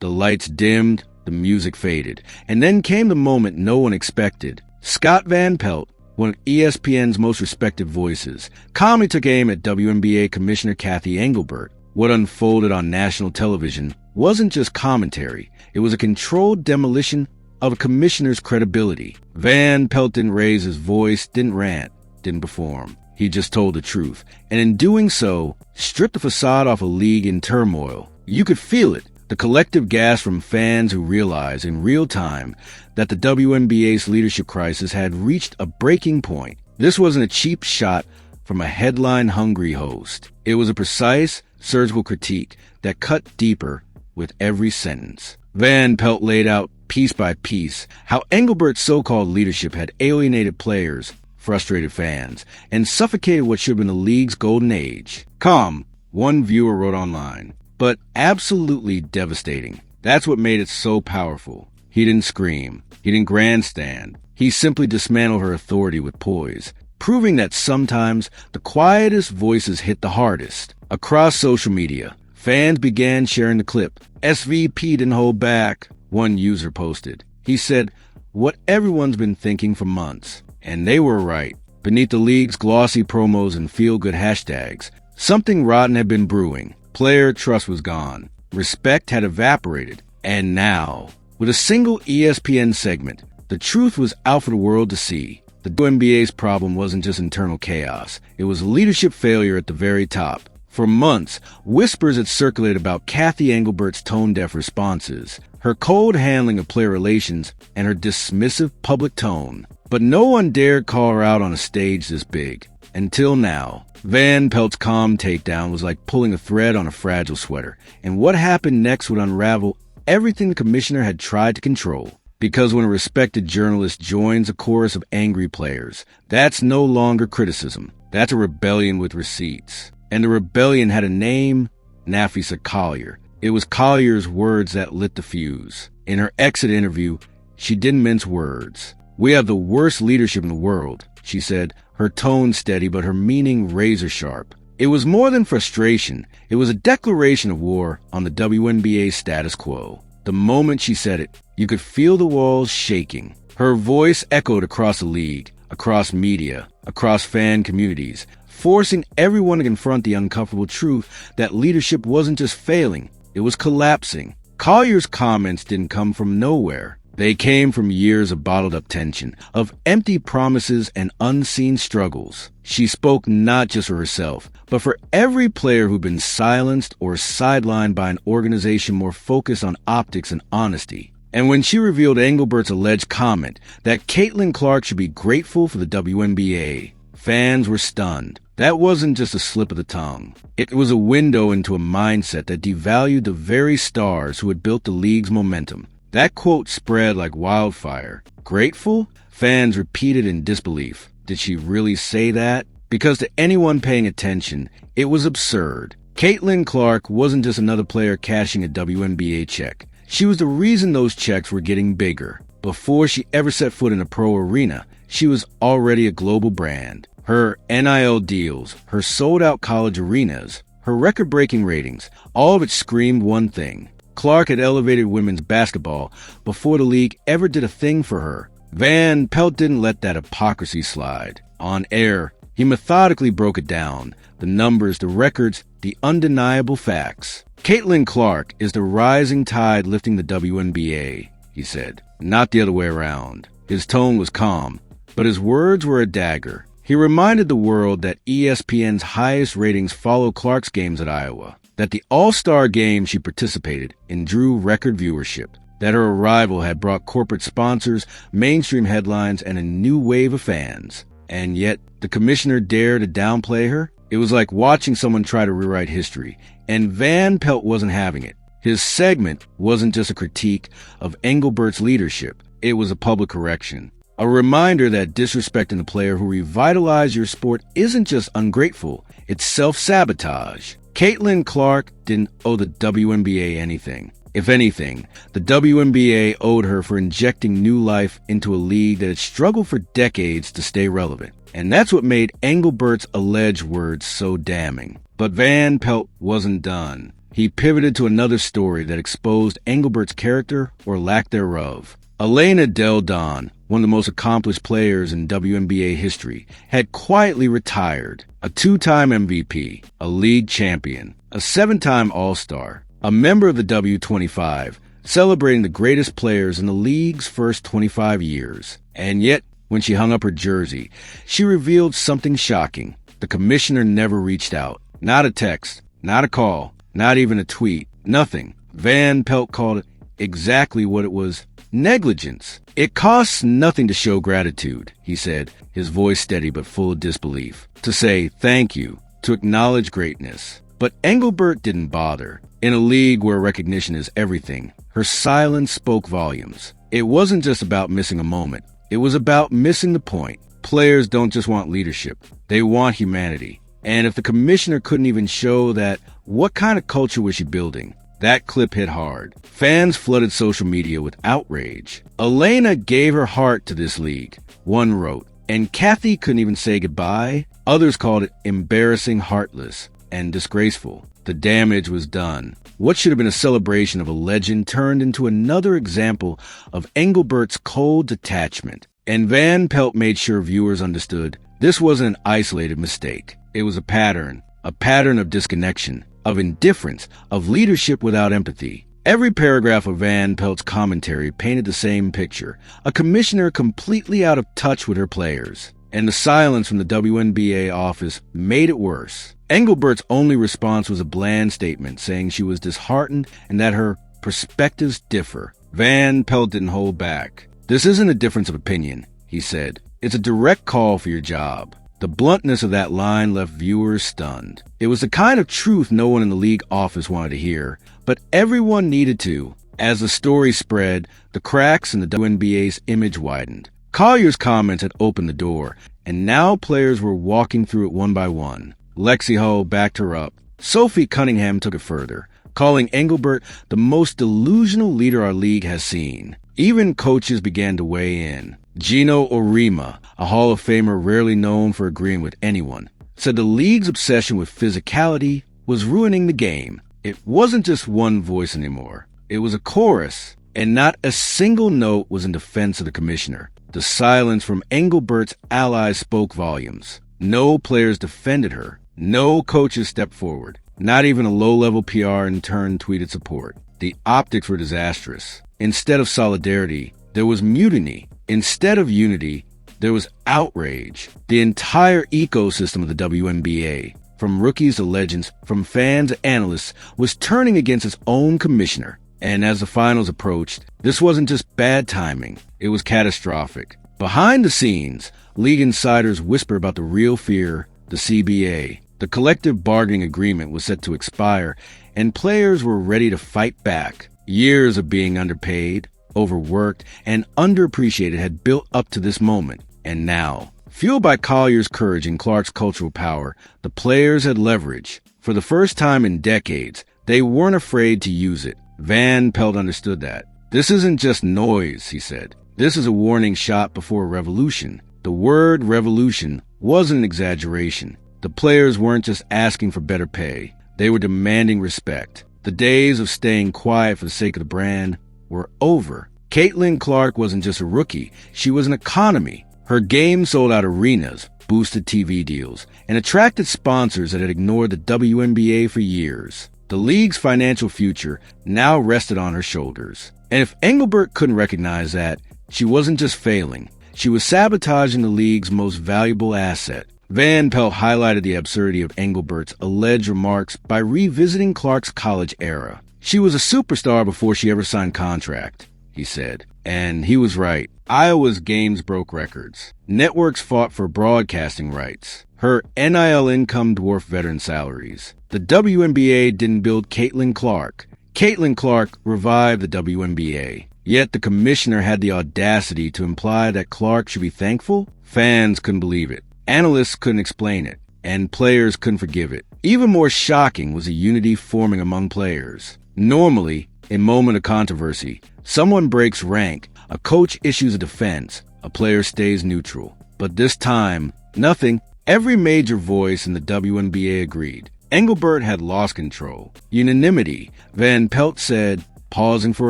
The lights dimmed, the music faded, and then came the moment no one expected. Scott Van Pelt, one of ESPN's most respected voices, calmly took aim at WNBA Commissioner Cathy Engelbert. What unfolded on national television wasn't just commentary. It was a controlled demolition of a commissioner's credibility. Van Pelt didn't raise his voice, didn't rant, didn't perform. He just told the truth, and in doing so, stripped the facade off a league in turmoil. You could feel it, the collective gasp from fans who realized in real time that the WNBA's leadership crisis had reached a breaking point. This wasn't a cheap shot from a headline-hungry host. It was a precise, surgical critique that cut deeper with every sentence. Van Pelt laid out piece by piece how Engelbert's so-called leadership had alienated players, frustrated fans, and suffocated what should have been the league's golden age. Calm, one viewer wrote online, but absolutely devastating. That's what made it so powerful. He didn't scream. He didn't grandstand. He simply dismantled her authority with poise, proving that sometimes the quietest voices hit the hardest. Across social media, fans began sharing the clip. SVP didn't hold back, one user posted. He said, what everyone's been thinking for months. And they were right. Beneath the league's glossy promos and feel-good hashtags, something rotten had been brewing. Player trust was gone. Respect had evaporated. And now, with a single ESPN segment, the truth was out for the world to see. The WNBA's problem wasn't just internal chaos. It was leadership failure at the very top. For months, whispers had circulated about Cathy Engelbert's tone-deaf responses, her cold handling of player relations, and her dismissive public tone. But no one dared call her out on a stage this big. Until now. Van Pelt's calm takedown was like pulling a thread on a fragile sweater, and what happened next would unravel everything the commissioner had tried to control. Because when a respected journalist joins a chorus of angry players, that's no longer criticism. That's a rebellion with receipts. And the rebellion had a name, Nafisa Collier. It was Collier's words that lit the fuse. In her exit interview, she didn't mince words. We have the worst leadership in the world, she said, her tone steady but her meaning razor sharp. It was more than frustration. It was a declaration of war on the WNBA status quo. The moment she said it, you could feel the walls shaking. Her voice echoed across the league, across media, across fan communities, forcing everyone to confront the uncomfortable truth that leadership wasn't just failing, it was collapsing. Collier's comments didn't come from nowhere. They came from years of bottled-up tension, of empty promises and unseen struggles. She spoke not just for herself, but for every player who'd been silenced or sidelined by an organization more focused on optics and honesty. And when she revealed Engelbert's alleged comment that Caitlin Clark should be grateful for the WNBA, fans were stunned. That wasn't just a slip of the tongue. It was a window into a mindset that devalued the very stars who had built the league's momentum. That quote spread like wildfire. Grateful? Fans repeated in disbelief. Did she really say that? Because to anyone paying attention, it was absurd. Caitlin Clark wasn't just another player cashing a WNBA check. She was the reason those checks were getting bigger. Before she ever set foot in a pro arena, she was already a global brand. Her NIL deals, her sold-out college arenas, her record-breaking ratings, all of it screamed one thing. Clark had elevated women's basketball before the league ever did a thing for her. Van Pelt didn't let that hypocrisy slide. On air, he methodically broke it down. The numbers, the records, the undeniable facts. Caitlin Clark is the rising tide lifting the WNBA, he said, not the other way around. His tone was calm, but his words were a dagger. He reminded the world that ESPN's highest ratings follow Clark's games at Iowa, that the All-Star game she participated in drew record viewership, that her arrival had brought corporate sponsors, mainstream headlines, and a new wave of fans. And yet, the commissioner dared to downplay her? It was like watching someone try to rewrite history, and Van Pelt wasn't having it. His segment wasn't just a critique of Engelbert's leadership, it was a public correction. A reminder that disrespecting the player who revitalized your sport isn't just ungrateful, it's self-sabotage. Caitlin Clark didn't owe the WNBA anything. If anything, the WNBA owed her for injecting new life into a league that had struggled for decades to stay relevant. And that's what made Engelbert's alleged words so damning. But Van Pelt wasn't done. he pivoted to another story that exposed Engelbert's character or lack thereof. Elena Delle Donne, one of the most accomplished players in WNBA history, had quietly retired. A two-time MVP, a league champion, a seven-time All-Star, a member of the W25, celebrating the greatest players in the league's first 25 years. And yet, when she hung up her jersey, she revealed something shocking. The commissioner never reached out. Not a text, not a call, not even a tweet, nothing. Van Pelt called it exactly what it was: negligence. It costs nothing to show gratitude, he said, his voice steady but full of disbelief. To say thank you, to acknowledge greatness. But Engelbert didn't bother. In a league where recognition is everything, her silence spoke volumes. It wasn't just about missing a moment. It was about missing the point. Players don't just want leadership. They want humanity. And if the commissioner couldn't even show that, what kind of culture was she building? That clip hit hard. Fans flooded social media with outrage. Elena gave her heart to this league, one wrote, and Cathy couldn't even say goodbye. Others called it embarrassing, heartless, and disgraceful. The damage was done. What should have been a celebration of a legend turned into another example of Engelbert's cold detachment. And Van Pelt made sure viewers understood this wasn't an isolated mistake. It was a pattern of disconnection, of indifference, of leadership without empathy. Every paragraph of Van Pelt's commentary painted the same picture: a commissioner completely out of touch with her players. And the silence from the WNBA office made it worse. Engelbert's only response was a bland statement saying she was disheartened and that her perspectives differ. Van Pelt didn't hold back. "This isn't a difference of opinion," he said. "It's a direct call for your job." The bluntness of that line left viewers stunned. It was the kind of truth no one in the league office wanted to hear, but everyone needed to. As the story spread, the cracks in the WNBA's image widened. Collier's comments had opened the door, and now players were walking through it one by one. Lexie backed her up. Sophie Cunningham took it further, calling Engelbert the most delusional leader our league has seen. Even coaches began to weigh in. Gino Orima, a Hall of Famer rarely known for agreeing with anyone, said the league's obsession with physicality was ruining the game. It wasn't just one voice anymore. It was a chorus, and not a single note was in defense of the commissioner. The silence from Engelbert's allies spoke volumes. No players defended her. No coaches stepped forward. Not even a low-level PR intern tweeted support. The optics were disastrous. Instead of solidarity, there was mutiny. Instead of unity, there was outrage. The entire ecosystem of the WNBA, from rookies to legends, from fans to analysts, was turning against its own commissioner. And as the finals approached, this wasn't just bad timing, it was catastrophic. Behind the scenes, league insiders whisper about the real fear: the CBA. The collective bargaining agreement was set to expire, and players were ready to fight back. Years of being underpaid, overworked, and underappreciated had built up to this moment. And now, fueled by Collier's courage and Clark's cultural power, the players had leverage. For the first time in decades, they weren't afraid to use it. Van Pelt understood that. "This isn't just noise," he said. "This is a warning shot before a revolution." The word revolution wasn't an exaggeration. The players weren't just asking for better pay. They were demanding respect. The days of staying quiet for the sake of the brand were over. Caitlin Clark wasn't just a rookie. She was an economy. Her game sold out arenas, boosted TV deals, and attracted sponsors that had ignored the WNBA for years. The league's financial future now rested on her shoulders. And if Engelbert couldn't recognize that, she wasn't just failing. She was sabotaging the league's most valuable asset. Van Pelt highlighted the absurdity of Engelbert's alleged remarks by revisiting Clark's college era. "She was a superstar before she ever signed contract," he said. And he was right. Iowa's games broke records. Networks fought for broadcasting rights. Her NIL income dwarfed veteran salaries. The WNBA didn't build Caitlin Clark. Caitlin Clark revived the WNBA. Yet the commissioner had the audacity to imply that Clark should be thankful? Fans couldn't believe it. Analysts couldn't explain it. And players couldn't forgive it. Even more shocking was the unity forming among players. Normally, in moment of controversy, someone breaks rank, a coach issues a defense, a player stays neutral. But this time, nothing. Every major voice in the WNBA agreed. Engelbert had lost control. Unanimity, Van Pelt said, pausing for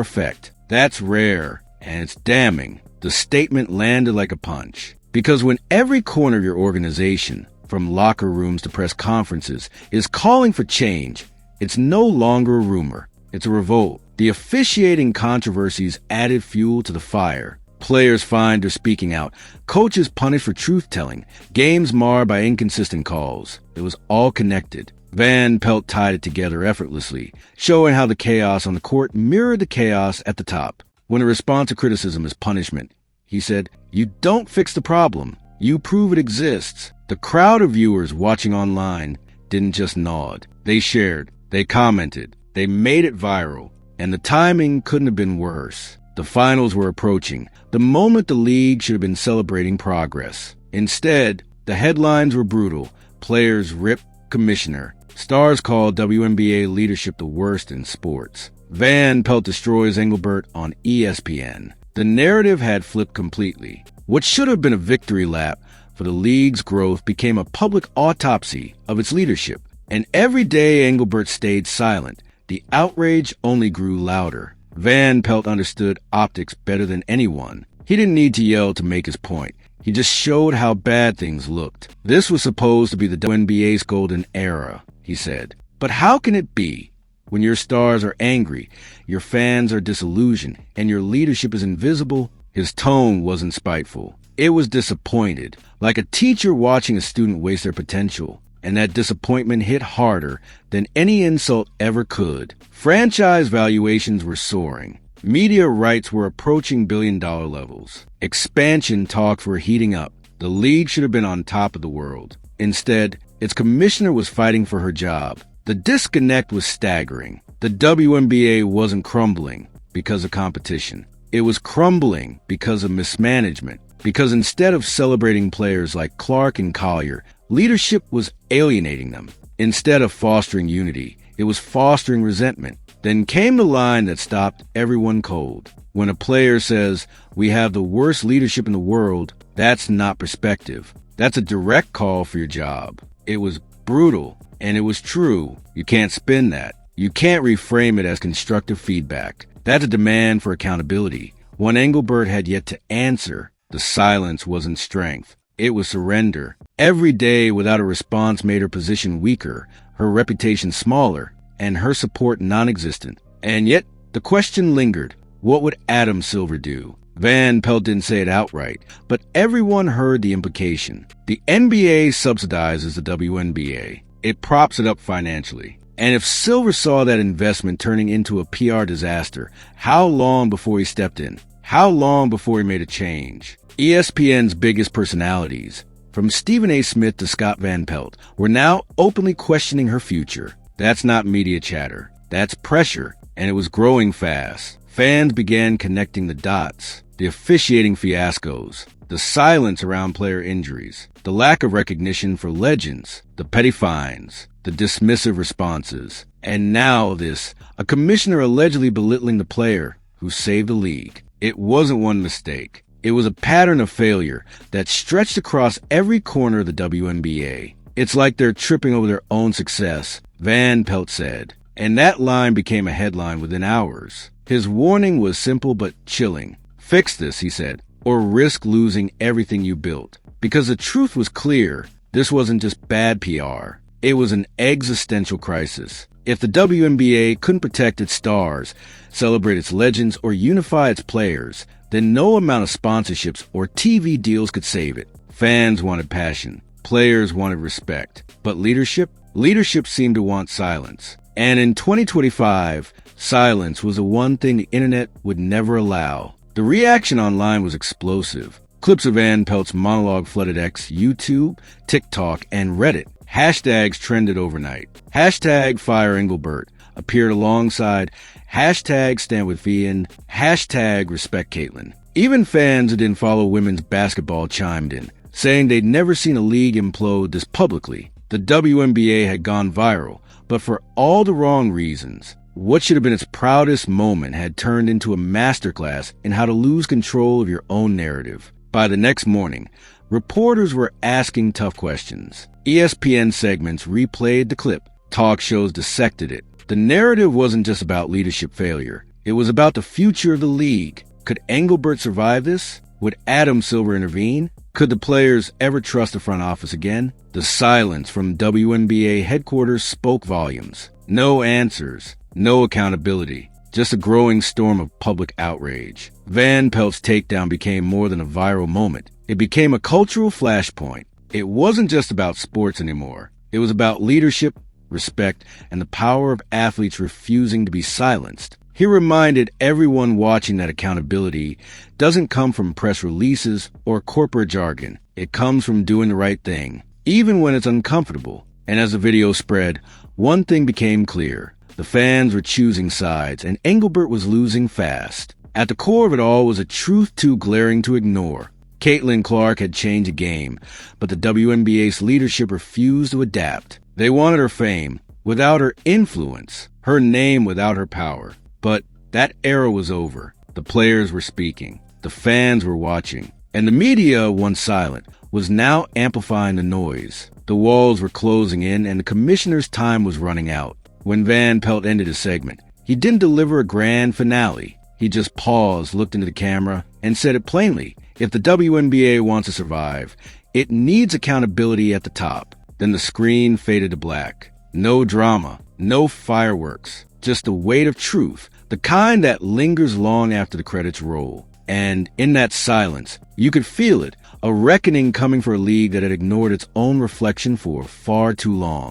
effect. That's rare, and it's damning. The statement landed like a punch. Because when every corner of your organization, from locker rooms to press conferences, is calling for change, it's no longer a rumor. It's a revolt. The officiating controversies added fuel to the fire. Players fined for speaking out. Coaches punished for truth-telling. Games marred by inconsistent calls. It was all connected. Van Pelt tied it together effortlessly, showing how the chaos on the court mirrored the chaos at the top. When a response to criticism is punishment, he said, you don't fix the problem. You prove it exists. The crowd of viewers watching online didn't just nod. They shared. They commented. They made it viral. And the timing couldn't have been worse. The finals were approaching, the moment the league should have been celebrating progress. Instead, the headlines were brutal. Players ripped Commissioner. Stars called WNBA leadership the worst in sports. Van Pelt destroys Engelbert on ESPN. The narrative had flipped completely. What should have been a victory lap for the league's growth became a public autopsy of its leadership. And every day Engelbert stayed silent. The outrage only grew louder. Van Pelt understood optics better than anyone. He didn't need to yell to make his point. He just showed how bad things looked. This was supposed to be the WNBA's golden era, he said. But how can it be? When your stars are angry, your fans are disillusioned, and your leadership is invisible? His tone wasn't spiteful. It was disappointed, like a teacher watching a student waste their potential. And that disappointment hit harder than any insult ever could. Franchise valuations were soaring. Media rights were approaching billion-dollar levels. Expansion talks were heating up. The league should have been on top of the world. Instead, its commissioner was fighting for her job. The disconnect was staggering. The WNBA wasn't crumbling because of competition. It was crumbling because of mismanagement. Because instead of celebrating players like Clark and Collier, leadership was alienating them. Instead of fostering unity, it was fostering resentment. Then came the line that stopped everyone cold. When a player says, we have the worst leadership in the world, that's not perspective. That's a direct call for your job. It was brutal, and it was true. You can't spin that. You can't reframe it as constructive feedback. That's a demand for accountability. One Engelbert had yet to answer. The silence wasn't strength. It was surrender. Every day without a response made her position weaker, her reputation smaller, and her support non-existent. And yet, the question lingered. What would Adam Silver do? Van Pelt didn't say it outright, but everyone heard the implication. The NBA subsidizes the WNBA. It props it up financially. And if Silver saw that investment turning into a PR disaster, how long before he stepped in? How long before he made a change? ESPN's biggest personalities, from Stephen A. Smith to Scott Van Pelt, were now openly questioning her future. That's not media chatter. That's pressure, and it was growing fast. Fans began connecting the dots, the officiating fiascos, the silence around player injuries, the lack of recognition for legends, the petty fines, the dismissive responses, and now this, a commissioner allegedly belittling the player who saved the league. It wasn't one mistake. It was a pattern of failure that stretched across every corner of the WNBA. It's like they're tripping over their own success, Van Pelt said. And that line became a headline within hours. His warning was simple but chilling. Fix this, he said, or risk losing everything you built. Because the truth was clear, this wasn't just bad PR. It was an existential crisis. If the WNBA couldn't protect its stars, celebrate its legends, or unify its players, then no amount of sponsorships or TV deals could save it. Fans wanted passion. Players wanted respect. But leadership? Leadership seemed to want silence. And in 2025, silence was the one thing the internet would never allow. The reaction online was explosive. Clips of Van Pelt's monologue flooded X, YouTube, TikTok, and Reddit. Hashtags trended overnight. Hashtag Fire Engelbert appeared alongside hashtag Stand With Vian, hashtag Respect Caitlin. Even fans who didn't follow women's basketball chimed in, saying they'd never seen a league implode this publicly. The WNBA had gone viral, but for all the wrong reasons. What should have been its proudest moment had turned into a masterclass in how to lose control of your own narrative. By the next morning, reporters were asking tough questions. ESPN segments replayed the clip. Talk shows dissected it. The narrative wasn't just about leadership failure. It was about the future of the league. Could Engelbert survive this? Would Adam Silver intervene? Could the players ever trust the front office again? The silence from WNBA headquarters spoke volumes. No answers, no accountability, just a growing storm of public outrage. Van Pelt's takedown became more than a viral moment. It became a cultural flashpoint. It wasn't just about sports anymore. It was about leadership, respect, and the power of athletes refusing to be silenced. He reminded everyone watching that accountability doesn't come from press releases or corporate jargon. It comes from doing the right thing, even when it's uncomfortable. And as the video spread, one thing became clear. The fans were choosing sides, and Engelbert was losing fast. At the core of it all was a truth too glaring to ignore. Caitlin Clark had changed the game, but the WNBA's leadership refused to adapt. They wanted her fame without her influence, her name without her power. But that era was over. The players were speaking. The fans were watching. And the media, once silent, was now amplifying the noise. The walls were closing in, and the commissioner's time was running out. When Van Pelt ended his segment, he didn't deliver a grand finale. He just paused, looked into the camera, and said it plainly. If the WNBA wants to survive, it needs accountability at the top. Then the screen faded to black. No drama, no fireworks, just the weight of truth, the kind that lingers long after the credits roll. And in that silence, you could feel it, a reckoning coming for a league that had ignored its own reflection for far too long.